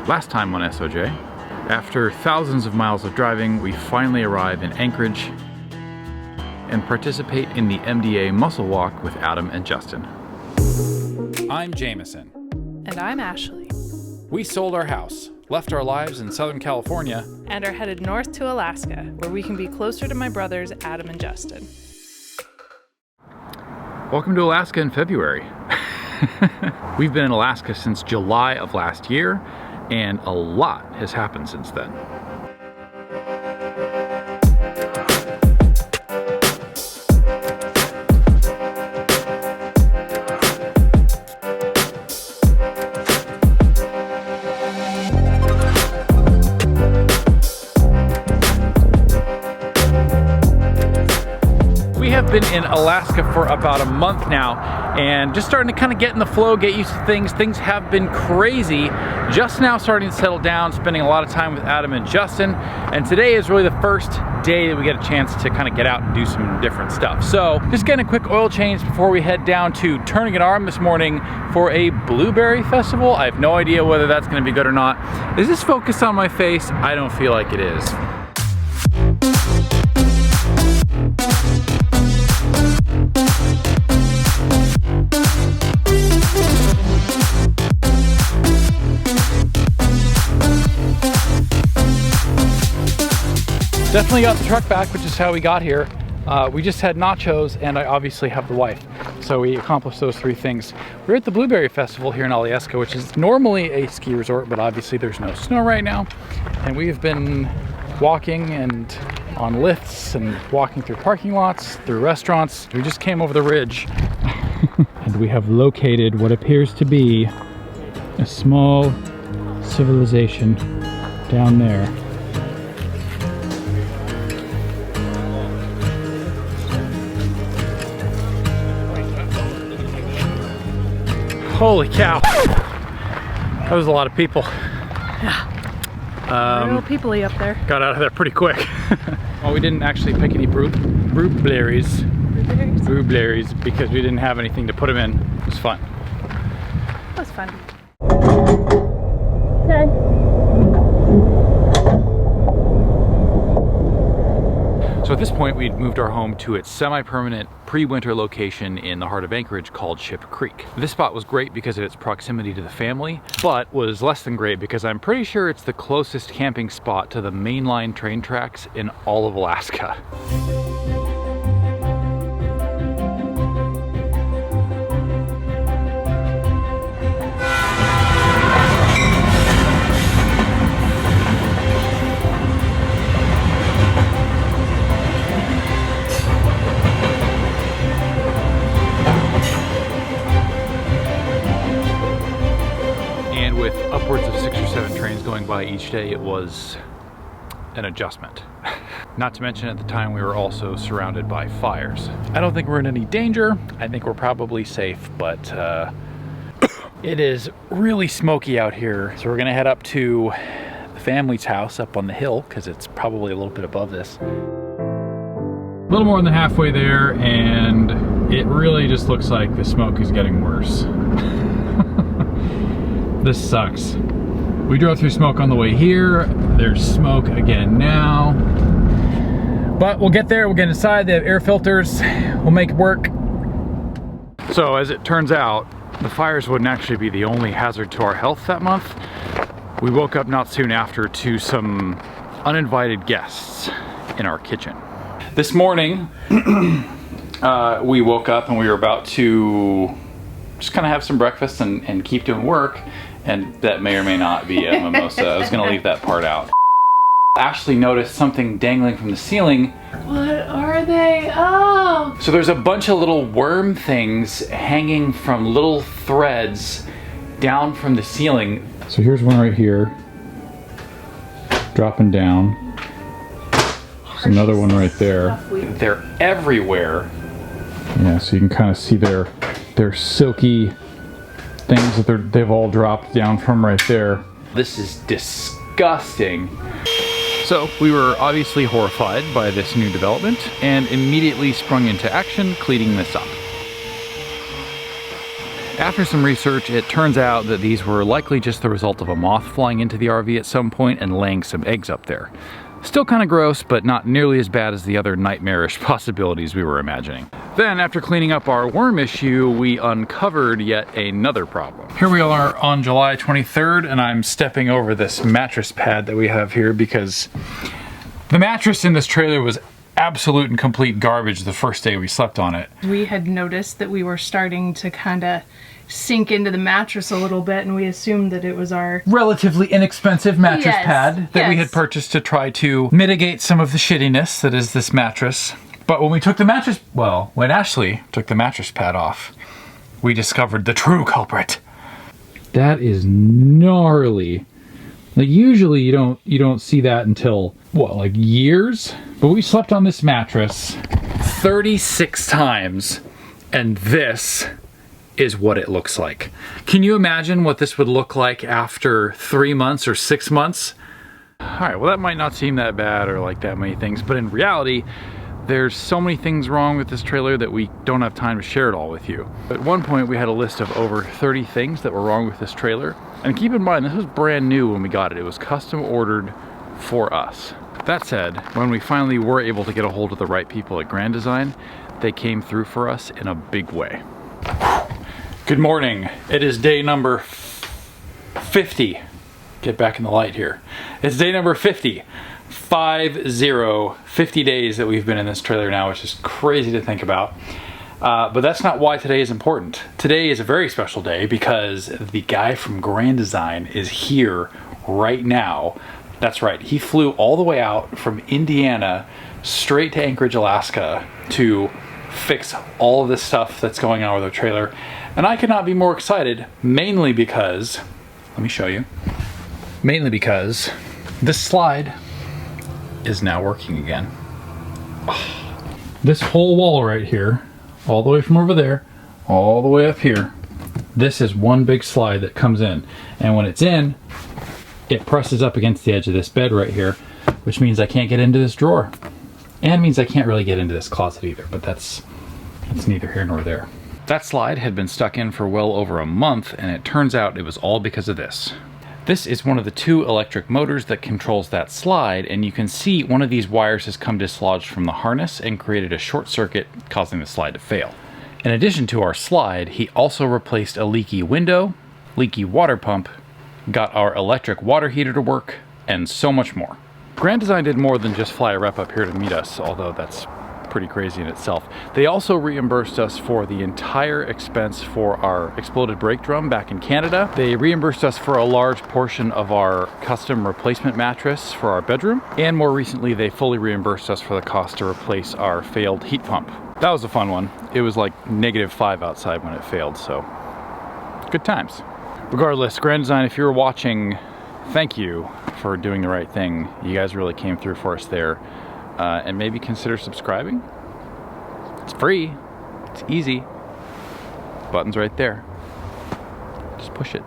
Last time on SOJ, after thousands of miles of driving, we finally arrive in Anchorage and participate in the MDA Muscle Walk with Adam and Justin. I'm Jameson. And I'm Ashley. We sold our house, left our lives in Southern California, and are headed north to Alaska, where we can be closer to my brothers, Adam and Justin. Welcome to Alaska in February. We've been in Alaska since July of last year, and a lot has happened since then. Been in Alaska for about a month now and just starting to kind of get in the flow, get used to things. Things have been crazy. Just now starting to settle down, spending a lot of time with Adam and Justin. And today is really the first day that we get a chance to kind of get out and do some different stuff. So just getting a quick oil change before we head down to Turning an Arm this morning for a blueberry festival. I have no idea whether that's going to be good or not. Is this focused on my face? I don't feel like it is. Definitely got the truck back, which is how we got here. We just had nachos, and I obviously have the wife. So we accomplished those three things. We're at the Blueberry Festival here in Alyeska, which is normally a ski resort, but obviously there's no snow right now. And we've been walking and on lifts and walking through parking lots, through restaurants. We just came over the ridge. And we have located what appears to be a small civilization down there. Holy cow, that was a lot of people. Yeah, real people-y up there. Got out of there pretty quick. Well, we didn't actually pick any blueberries because we didn't have anything to put them in. It was fun. That was fun. Okay. So at this point, we'd moved our home to its semi-permanent pre-winter location in the heart of Anchorage called Ship Creek. This spot was great because of its proximity to the family, but was less than great because I'm pretty sure it's the closest camping spot to the mainline train tracks in all of Alaska. Upwards of 6 or 7 trains going by each day, it was an adjustment. Not to mention at the time we were also surrounded by fires. I don't think we're in any danger. I think we're probably safe, but it is really smoky out here. So we're gonna head up to the family's house up on the hill because it's probably a little bit above this. A little more than halfway there, and it really just looks like the smoke is getting worse. This sucks. We drove through smoke on the way here. There's smoke again now. But we'll get there, we'll get inside. They have air filters. We'll make it work. So as it turns out, the fires wouldn't actually be the only hazard to our health that month. We woke up not soon after to some uninvited guests in our kitchen. This morning, we woke up and we were about to just kind of have some breakfast and keep doing work. And that may or may not be a mimosa. I was gonna leave that part out. Ashley noticed something dangling from the ceiling. What are they? Oh! So there's a bunch of little worm things hanging from little threads down from the ceiling. So here's one right here, dropping down. There's another one right there. They're everywhere. Yeah, so you can kind of see their silky things that they've all dropped down from right there. This is disgusting. So we were obviously horrified by this new development and immediately sprung into action, cleaning this up. After some research, it turns out that these were likely just the result of a moth flying into the RV at some point and laying some eggs up there. Still kind of gross, but not nearly as bad as the other nightmarish possibilities we were imagining. Then, after cleaning up our worm issue, we uncovered yet another problem. Here we are on July 23rd, and I'm stepping over this mattress pad that we have here because the mattress in this trailer was absolute and complete garbage the first day we slept on it. We had noticed that we were starting to kind of sink into the mattress a little bit, and we assumed that it was our relatively inexpensive mattress pad that we had purchased to try to mitigate some of the shittiness that is this mattress. But when we took the mattress, well, when Ashley took the mattress pad off, we discovered the true culprit. That is gnarly. Like usually you don't see that until what, like years? But we slept on this mattress 36 times, and this is what it looks like. Can you imagine what this would look like after 3 months or 6 months? All right, well that might not seem that bad or like that many things, but in reality, there's so many things wrong with this trailer that we don't have time to share it all with you. At one point, we had a list of over 30 things that were wrong with this trailer. And keep in mind, this was brand new when we got it. It was custom ordered for us. That said, when we finally were able to get a hold of the right people at Grand Design, they came through for us in a big way. Good morning. It is day number 50. Get back in the light here. It's day number 50. 50 days that we've been in this trailer now, which is crazy to think about. But that's not why today is important. Today is a very special day because the guy from Grand Design is here right now. That's right, he flew all the way out from Indiana straight to Anchorage, Alaska to fix all of this stuff that's going on with our trailer. And I could not be more excited, mainly because, let me show you, mainly because this slide is now working again. This whole wall right here, all the way from over there, all the way up here, this is one big slide that comes in. And when it's in, it presses up against the edge of this bed right here, which means I can't get into this drawer. And means I can't really get into this closet either, but that's neither here nor there. That slide had been stuck in for well over a month, and it turns out it was all because of this. This is one of the 2 electric motors that controls that slide, and you can see one of these wires has come dislodged from the harness and created a short circuit, causing the slide to fail. In addition to our slide, he also replaced a leaky window, leaky water pump, got our electric water heater to work, and so much more. Grand Design did more than just fly a rep up here to meet us, although that's pretty crazy in itself. They also reimbursed us for the entire expense for our exploded brake drum back in Canada. They reimbursed us for a large portion of our custom replacement mattress for our bedroom. And more recently, they fully reimbursed us for the cost to replace our failed heat pump. That was a fun one. It was like -5 outside when it failed, so good times. Regardless, Grand Design, if you're watching, thank you for doing the right thing. You guys really came through for us there. And maybe consider subscribing. It's free, it's easy. Button's right there. Just push it.